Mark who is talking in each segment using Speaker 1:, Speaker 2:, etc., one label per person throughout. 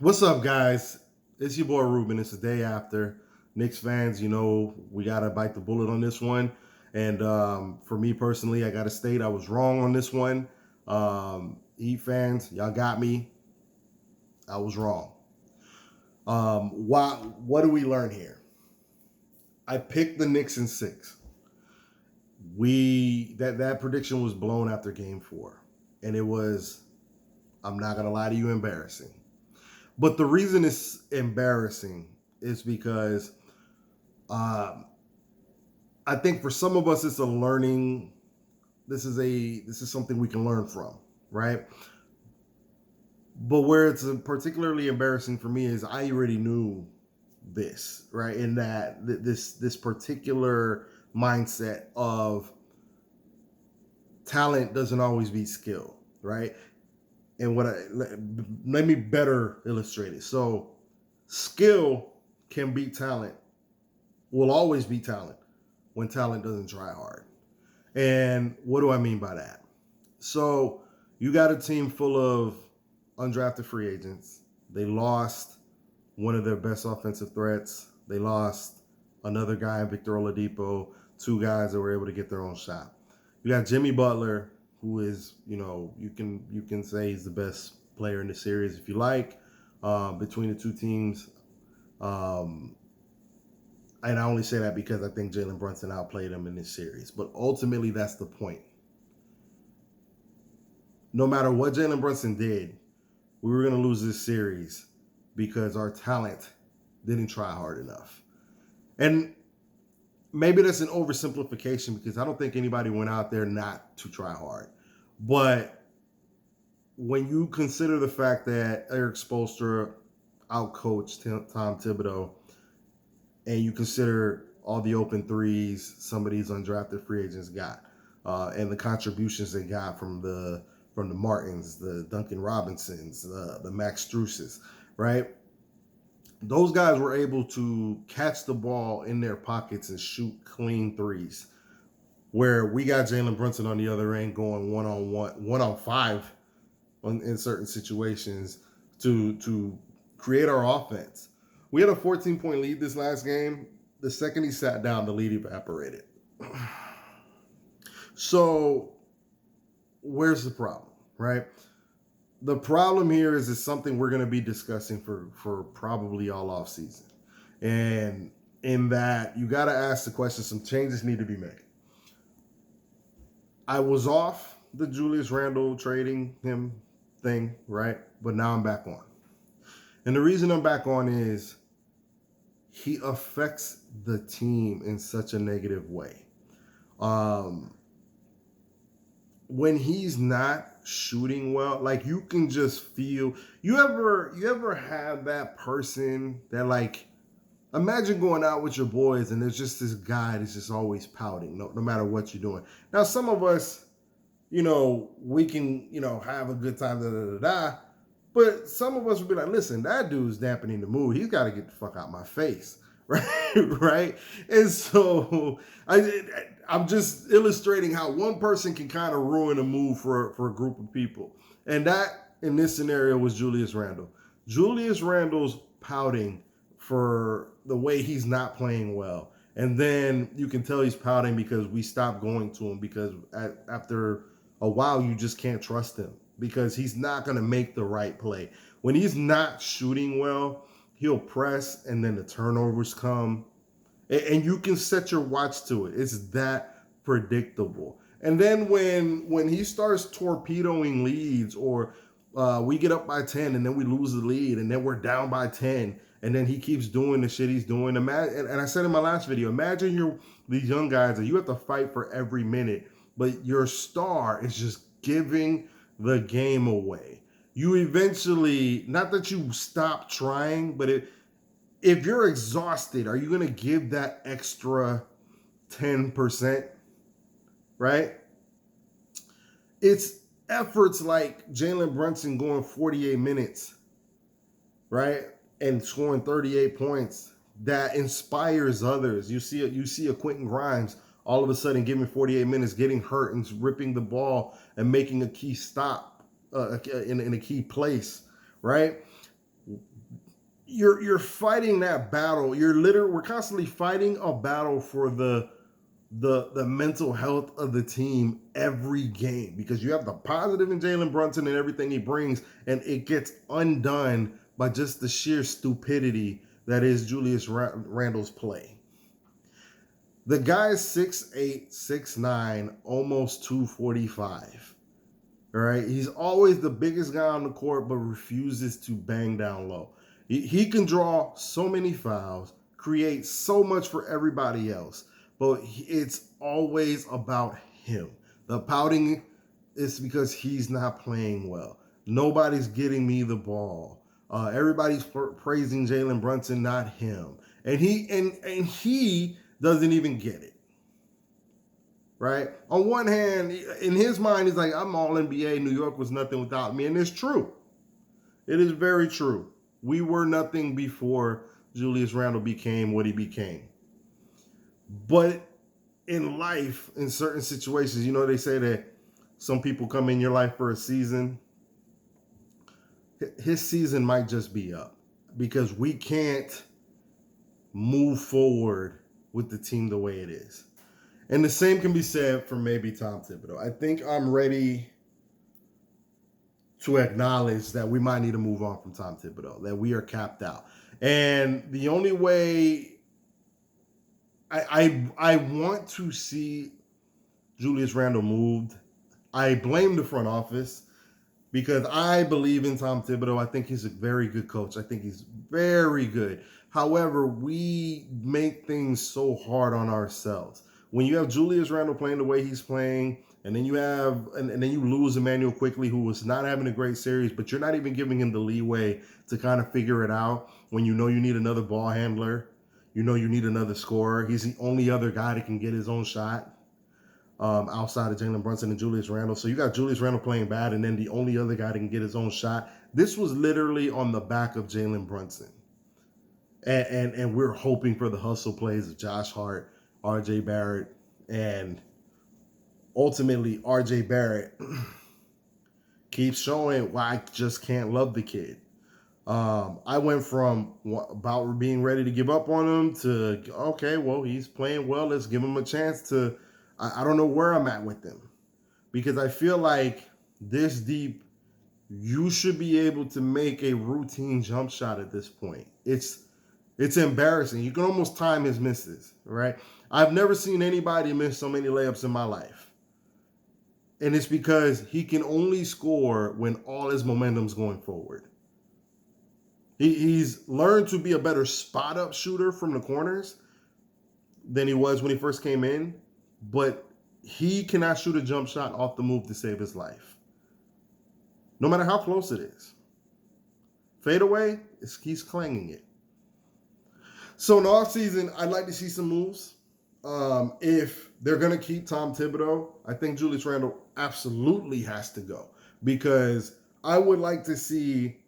Speaker 1: What's up, guys? It's your boy Ruben. It's the day after. Knicks fans, we got to bite the bullet on this one. And for me personally, I got to state I was wrong on this one. Heat fans, y'all got me. I was wrong. What do we learn here? I picked the Knicks in six. That prediction was blown after game four. And it was, I'm not going to lie to you, embarrassing. But the reason it's embarrassing is because I think for some of us it's a learning. This is something we can learn from, right? But where it's particularly embarrassing for me is I already knew this, right? In that this particular mindset of talent doesn't always be skill, right? And let me better illustrate it. So skill can beat talent, will always be talent when talent doesn't try hard. And what do I mean by that? So you got a team full of undrafted free agents. They lost one of their best offensive threats. They lost another guy in Victor Oladipo, two guys that were able to get their own shot. You got Jimmy Butler, who is, you can say he's the best player in the series if you like, between the two teams. And I only say that because I think Jalen Brunson outplayed him in this series. But ultimately, that's the point. No matter what Jalen Brunson did, we were going to lose this series because our talent didn't try hard enough. And maybe that's an oversimplification because I don't think anybody went out there not to try hard. But when you consider the fact that Eric Spoelstra outcoached Tom Thibodeau, and you consider all the open threes some of these undrafted free agents got, and the contributions they got from the Martins, the Duncan Robinsons, the Max Struses, right? Those guys were able to catch the ball in their pockets and shoot clean threes. Where we got Jalen Brunson on the other end going one on five in certain situations to create our offense. We had a 14-point lead this last game. The second he sat down, the lead evaporated. So where's the problem, right? The problem here is it's something we're going to be discussing for probably all off season. And in that, you got to ask the question, some changes need to be made. I was off the Julius Randle trading him thing, right? But now I'm back on. And the reason I'm back on is he affects the team in such a negative way. When he's not shooting well, like you can just feel. You ever have that person that, like, imagine going out with your boys and there's just this guy that's just always pouting, no matter what you're doing. Now, some of us, we can, have a good time, but some of us would be like, listen, that dude's dampening the mood. He's got to get the fuck out my face, right? Right? And so I'm just illustrating how one person can kind of ruin a mood for a group of people. And that, in this scenario, was Julius Randle. Julius Randle's pouting for the way he's not playing well. And then you can tell he's pouting because we stopped going to him because after a while, you just can't trust him because he's not going to make the right play. When he's not shooting well, he'll press and then the turnovers come. And you can set your watch to it. It's that predictable. And then when he starts torpedoing leads or we get up by 10 and then we lose the lead and then we're down by 10 and then he keeps doing the shit he's doing. And I said in my last video, imagine these young guys that you have to fight for every minute, but your star is just giving the game away. You eventually, not that you stop trying, but if you're exhausted, are you going to give that extra 10%? Right? It's efforts like Jalen Brunson going 48 minutes, right? And scoring 38 points that inspires others. You see a Quentin Grimes all of a sudden giving 48 minutes, getting hurt and ripping the ball and making a key stop in a key place, right? you're fighting that battle. We're constantly fighting a battle for the mental health of the team every game, because you have the positive in Jalen Brunson and everything he brings, and it gets undone by just the sheer stupidity that is Julius Randle's play. The guy's 6'8", 6'9", almost 245. All right, he's always the biggest guy on the court, but refuses to bang down low. He can draw so many fouls, create so much for everybody else, but it's always about him. The pouting is because he's not playing well. Nobody's getting me the ball. Everybody's praising Jalen Brunson, not him, and he doesn't even get it. Right? On one hand, in his mind, he's like, I'm all NBA. New York was nothing without me. And it's true. It is very true. We were nothing before Julius Randle became what he became. But in life, in certain situations, they say that some people come in your life for a season. His season might just be up, because we can't move forward with the team the way it is. And the same can be said for maybe Tom Thibodeau. I think I'm ready to acknowledge that we might need to move on from Tom Thibodeau, that we are capped out. And the only way I want to see Julius Randle moved, I blame the front office, because I believe in Tom Thibodeau. I think he's a very good coach. I think he's very good. However, we make things so hard on ourselves. When you have Julius Randle playing the way he's playing, and then you lose Emmanuel Quickley, who was not having a great series, but you're not even giving him the leeway to kind of figure it out when you need another ball handler, you need another scorer. He's the only other guy that can get his own shot outside of Jalen Brunson and Julius Randle. So you got Julius Randle playing bad, and then the only other guy that can get his own shot. This was literally on the back of Jalen Brunson. And we're hoping for the hustle plays of Josh Hart, R.J. Barrett, and ultimately R.J. Barrett keeps showing why I just can't love the kid. I went from about being ready to give up on him to, okay, well, he's playing well. Let's give him a chance to, I don't know where I'm at with him. Because I feel like this deep, you should be able to make a routine jump shot at this point. It's embarrassing. You can almost time his misses, right? I've never seen anybody miss so many layups in my life. And it's because he can only score when all his momentum's going forward. He's learned to be a better spot-up shooter from the corners than he was when he first came in, but he cannot shoot a jump shot off the move to save his life, no matter how close it is. Fadeaway, he's clanging it. So in the offseason, I'd like to see some moves. If they're going to keep Tom Thibodeau, I think Julius Randle absolutely has to go, because I would like to see,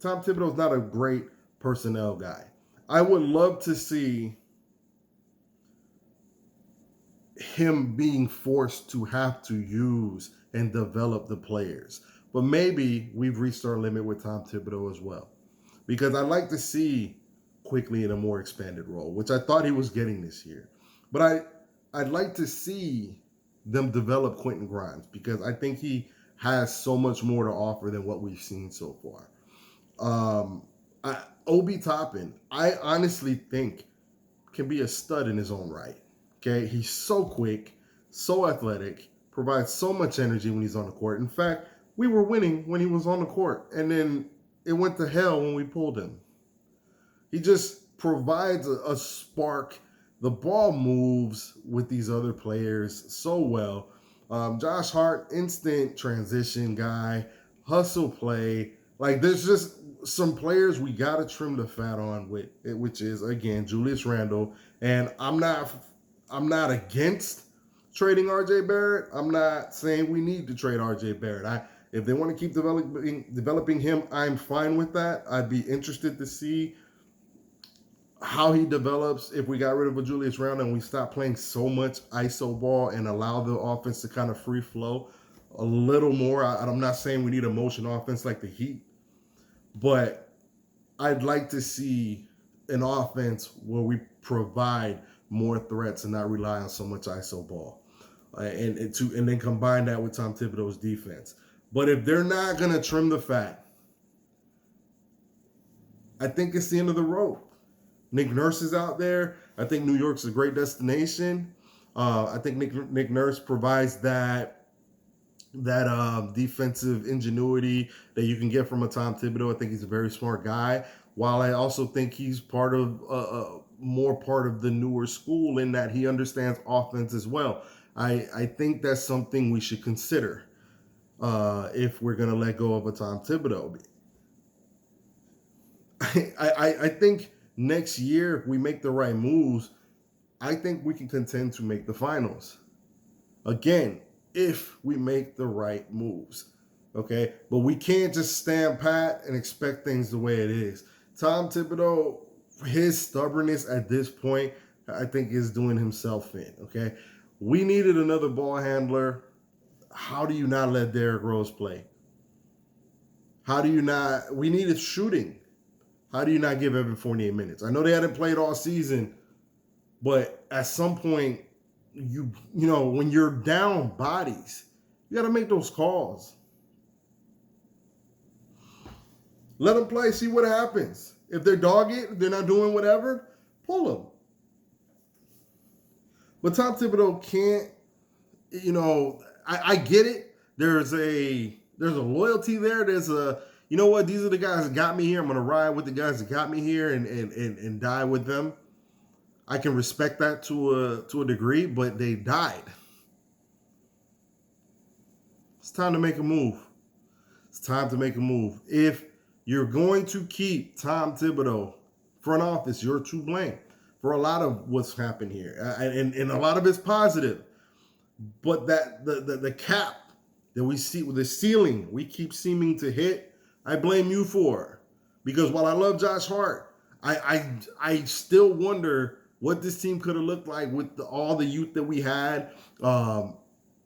Speaker 1: Tom Thibodeau's not a great personnel guy. I would love to see him being forced to have to use and develop the players. But maybe we've reached our limit with Tom Thibodeau as well, because I'd like to see Quickley in a more expanded role, which I thought he was getting this year. But I'd like to see them develop Quentin Grimes, because I think he has so much more to offer than what we've seen so far. Obi Toppin, I honestly think can be a stud in his own right. Okay, he's so quick, so athletic, provides so much energy when he's on the court. In fact, we were winning when he was on the court, and then it went to hell when we pulled him. He just provides a spark. The ball moves with these other players so well. Josh Hart, instant transition guy, hustle play. Like, there's just some players we got to trim the fat on with, which is, again, Julius Randle. And I'm not against trading R.J. Barrett. I'm not saying we need to trade R.J. Barrett. If they want to keep developing him, I'm fine with that. I'd be interested to see how he develops if we got rid of a Julius Randle and we stop playing so much ISO ball and allow the offense to kind of free flow a little more. I'm not saying we need a motion offense like the Heat, but I'd like to see an offense where we provide more threats and not rely on so much ISO ball, and then combine that with Tom Thibodeau's defense. But if they're not gonna trim the fat, I think it's the end of the road. Nick Nurse is out there. I think New York's a great destination. I think Nick Nurse provides that defensive ingenuity that you can get from a Tom Thibodeau. I think he's a very smart guy. While I also think he's part of more part of the newer school in that he understands offense as well. I think that's something we should consider if we're going to let go of a Tom Thibodeau. I think next year, if we make the right moves, I think we can contend to make the finals. Again, if we make the right moves. Okay? But we can't just stand pat and expect things the way it is. Tom Thibodeau, his stubbornness at this point, I think is doing himself in. Okay? We needed another ball handler. How do you not let Derrick Rose play? How do you not? We needed shooting. How do you not give Evan 48 minutes? I know they hadn't played all season, but at some point, you know, when you're down bodies, you got to make those calls. Let them play, see what happens. If they're dogged, if they're not doing whatever, pull them. But Tom Thibodeau can't, you know, I get it. There's a loyalty there. There's a, you know what, these are the guys that got me here. I'm going to ride with the guys that got me here and die with them. I can respect that to a degree, but they died. It's time to make a move. It's time to make a move. If you're going to keep Tom Thibodeau front office, you're to blame for a lot of what's happened here. And a lot of it's positive. But that the cap that we see with the ceiling we keep seeming to hit, I blame you for. Because while I love Josh Hart, I still wonder what this team could have looked like with all the youth that we had.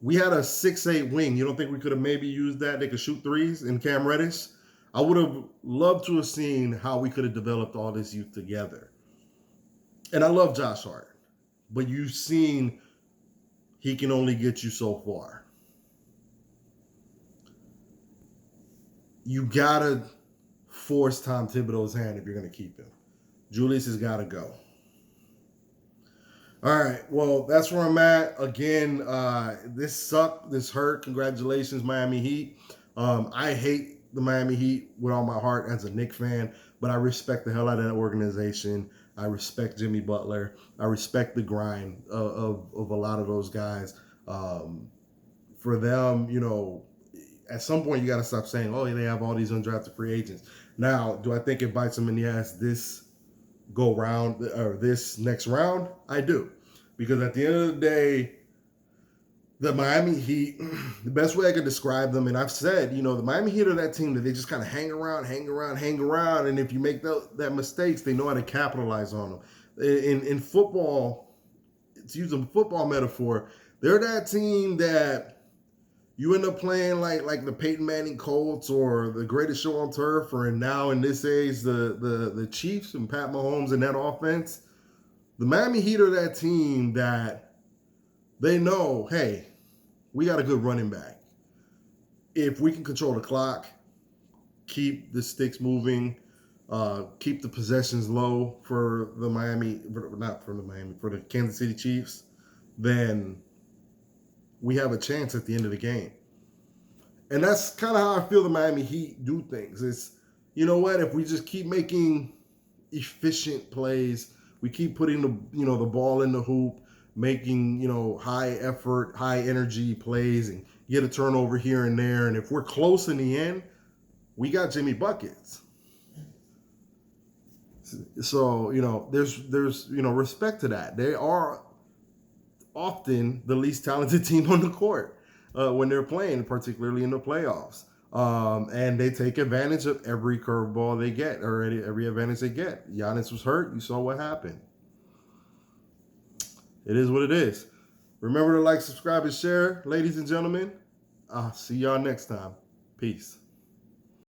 Speaker 1: We had a 6'8" wing. You don't think we could have maybe used that? They could shoot threes in Cam Reddish. I would have loved to have seen how we could have developed all this youth together. And I love Josh Hart, but you've seen he can only get you so far. You gotta force Tom Thibodeau's hand if you're gonna keep him. Julius has got to go. All right, well, that's where I'm at. Again, this sucked. This hurt. Congratulations, Miami Heat. I hate the Miami Heat with all my heart as a Knicks fan, but I respect the hell out of that organization. I respect Jimmy Butler. I respect the grind of a lot of those guys. For them, you know, at some point you got to stop saying, oh, they have all these undrafted free agents. Now, do I think it bites them in the ass this go round or this next round? I do. Because at the end of the day, the Miami Heat, the best way I could describe them, and I've said, you know, the Miami Heat are that team that they just kind of hang around, and if you make that mistakes, they know how to capitalize on them. In football, to use a football metaphor, they're that team that you end up playing like the Peyton Manning Colts or the greatest show on turf, or now in this age, the Chiefs and Pat Mahomes and that offense. The Miami Heat are that team that they know, hey, we got a good running back. If we can control the clock, keep the sticks moving, keep the possessions low for the for the Kansas City Chiefs, then we have a chance at the end of the game. And that's kind of how I feel the Miami Heat do things. It's, you know what, if we just keep making efficient plays, we keep putting the ball in the hoop, making, high effort, high energy plays and get a turnover here and there. And if we're close in the end, we got Jimmy Buckets. So, there's respect to that. They are often the least talented team on the court when they're playing, particularly in the playoffs. And they take advantage of every curveball they get, or every advantage they get. Giannis was hurt. You saw what happened. It is what it is. Remember to like, subscribe, and share, ladies and gentlemen. I'll see y'all next time. Peace.